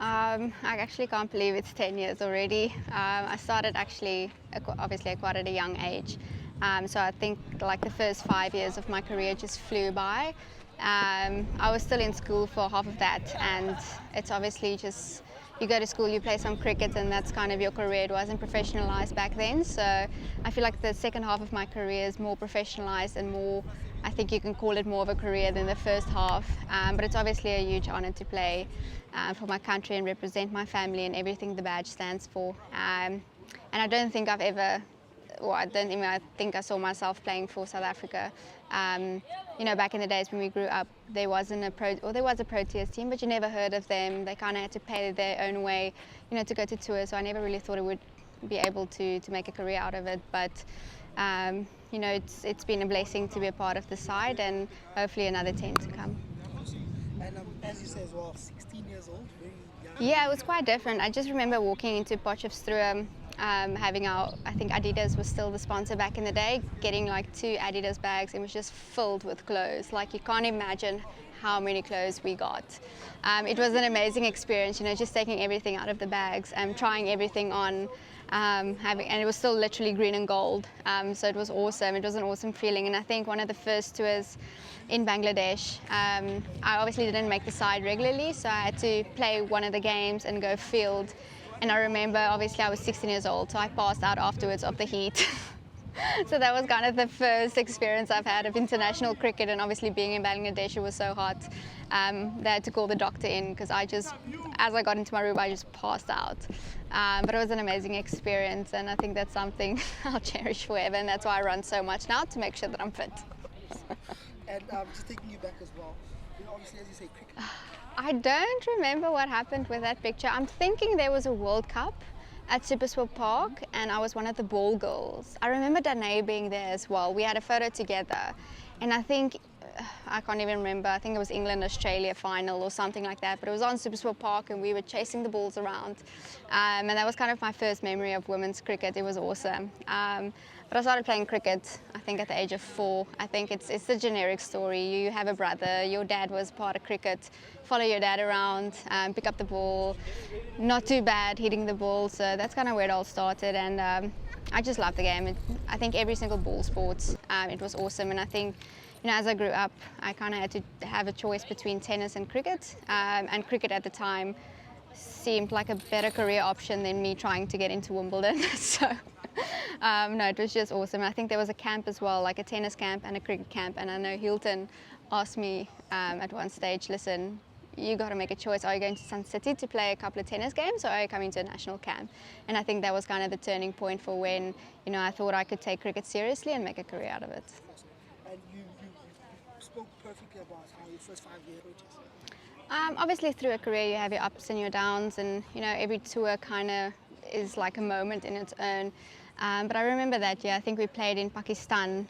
I actually can't believe it's 10 years already. I started actually, obviously, quite at a young age. So I think like the first 5 years of my career just flew by. I was still in school for half of that, and it's obviously just, you go to school, you play some cricket, and that's kind of your career. It wasn't professionalized back then, so I feel like the second half of my career is more professionalized and more, I think you can call it more of a career than the first half. But it's obviously a huge honor to play for my country and represent my family and everything the badge stands for. And I don't think I've ever, well, I think I saw myself playing for South Africa. Back in the days when we grew up, there was a Proteas team, but you never heard of them. They kind of had to pay their own way, to go to tours. So I never really thought I would be able to make a career out of it. But it's been a blessing to be a part of the side, and hopefully another 10 to come. And as you say as well, 16 years old, very young. Yeah, it was quite different. I just remember walking into Potchefstroom, having I think Adidas was still the sponsor back in the day, getting like 2 Adidas bags. It was just filled with clothes. Like, you can't imagine how many clothes we got. It was an amazing experience, just taking everything out of the bags and trying everything on. And it was still literally green and gold, so it was awesome. It was an awesome feeling. And I think one of the first tours in Bangladesh, I obviously didn't make the side regularly, so I had to play one of the games and go field. And I remember, obviously I was 16 years old, so I passed out afterwards of the heat. So that was kind of the first experience I've had of international cricket, and obviously being in Bangladesh, it was so hot. They had to call the doctor in because as I got into my room, I just passed out. But it was an amazing experience, and I think that's something I'll cherish forever, and that's why I run so much now, to make sure that I'm fit. And just taking you back as well, obviously, as you say, cricket. I don't remember what happened with that picture. I'm thinking there was a World Cup at Supersport Park, and I was one of the ball girls. I remember Danae being there as well. We had a photo together, and I think, I can't even remember, I think it was England-Australia final or something like that, but it was on Supersport Park and we were chasing the balls around. And that was kind of my first memory of women's cricket. It was awesome. But I started playing cricket, I think, at the age of 4. I think it's the generic story. You have a brother, your dad was part of cricket, follow your dad around, pick up the ball, not too bad hitting the ball. So that's kind of where it all started, and I just love the game. I think every single ball sport, it was awesome. And I think, as I grew up, I kind of had to have a choice between tennis and cricket. And cricket at the time seemed like a better career option than me trying to get into Wimbledon. So, no, it was just awesome. I think there was a camp as well, like a tennis camp and a cricket camp. And I know Hilton asked me at one stage, listen, you got to make a choice. Are you going to Sun City to play a couple of tennis games, or are you coming to a national camp? And I think that was kind of the turning point for when, I thought I could take cricket seriously and make a career out of it. And you spoke perfectly about how your first 5 years were. Obviously, through a career, you have your ups and your downs, and every tour kind of is like a moment in its own. But I remember that year, I think we played in Pakistan,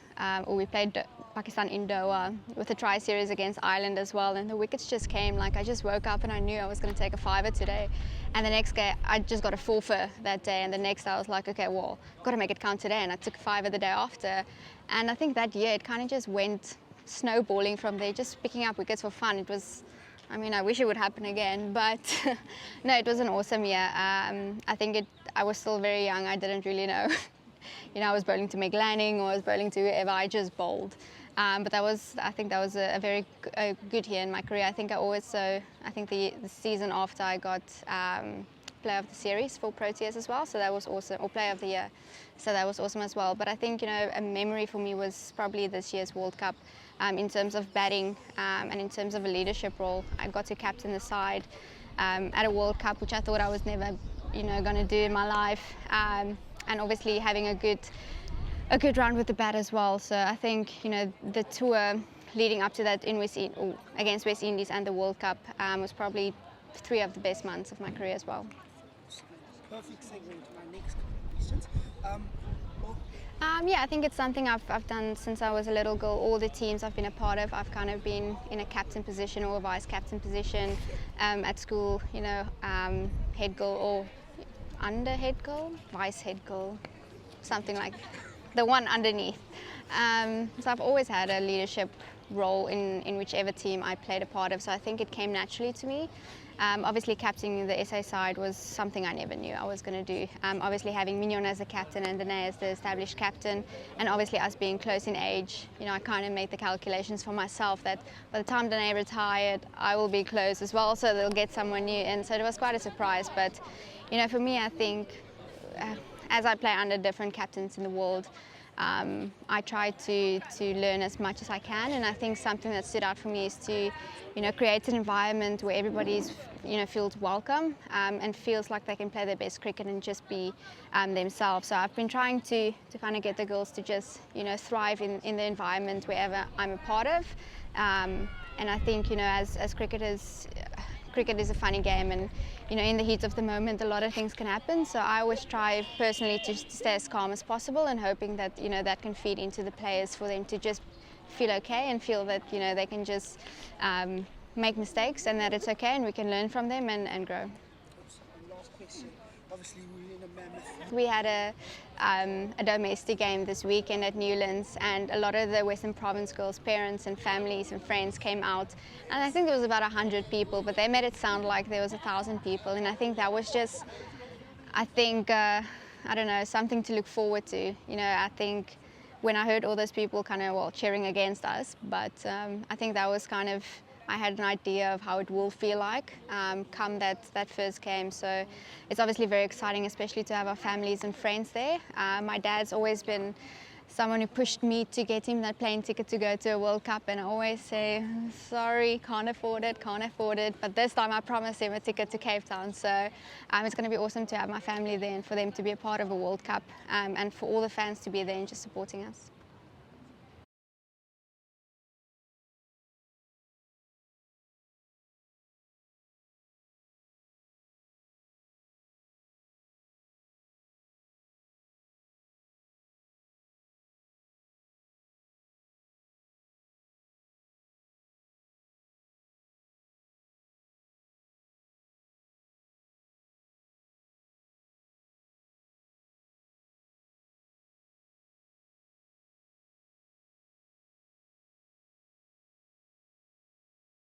or we played Pakistan in Doha with a tri-series against Ireland as well, and the wickets just came. Like, I just woke up and I knew I was going to take a 5er today, and the next day I just got a 4-fer that day, and the next I was like, okay, well, got to make it count today, and I took a 5er the day after. And I think that year it kind of just went snowballing from there, just picking up wickets for fun. It was, I wish it would happen again, but no, it was an awesome year. I think I was still very young. I didn't really know. I was bowling to Meg Lanning, or I was bowling to whoever. I just bowled. But I think that was a very good year in my career. I think the season after I got Player of the Series for Proteas as well, so that was awesome, or Player of the Year, so that was awesome as well. But I think, a memory for me was probably this year's World Cup, in terms of batting and in terms of a leadership role. I got to captain the side at a World Cup, which I thought I was never, going to do in my life, and obviously having a good run with the bat as well. So I think, the tour leading up to that against West Indies and the World Cup was probably 3 of the best months of my career as well. Perfect segue into my next questions. Yeah, I think it's something I've done since I was a little girl. All the teams I've been a part of, I've kind of been in a captain position or a vice captain position. At school, head girl or under head girl, vice head girl, something like the one underneath. So I've always had a leadership role in whichever team I played a part of. So I think it came naturally to me. Obviously, captaining the SA side was something I never knew I was going to do. Obviously, having Mignon as a captain and Danae as the established captain, and obviously us being close in age, I kind of made the calculations for myself that by the time Danae retired, I will be close as well, so they'll get someone new in. So it was quite a surprise. But, for me, I think as I play under different captains in the world, I try to learn as much as I can, and I think something that stood out for me is to create an environment where everybody's feels welcome and feels like they can play their best cricket and just be themselves. So I've been trying to kind of get the girls to just thrive in the environment wherever I'm a part of, and I think as cricketers, cricket is a funny game, and in the heat of the moment a lot of things can happen, so I always try personally to stay as calm as possible, and hoping that that can feed into the players for them to just feel okay and feel that they can just make mistakes and that it's okay and we can learn from them and grow. Last question. Obviously, we're in a mammoth. We had a domestic game this weekend at Newlands, and a lot of the Western Province girls' parents and families and friends came out, and I think there was about 100 people, but they made it sound like there was 1,000 people, and I think that was just, I don't know, something to look forward to. I think when I heard all those people kind of cheering against us, but I think that was kind of, I had an idea of how it will feel like come that first game. So it's obviously very exciting, especially to have our families and friends there. My dad's always been someone who pushed me to get him that plane ticket to go to a World Cup, and I always say, sorry, can't afford it. But this time I promised him a ticket to Cape Town. So it's going to be awesome to have my family there and for them to be a part of a World Cup, and for all the fans to be there and just supporting us.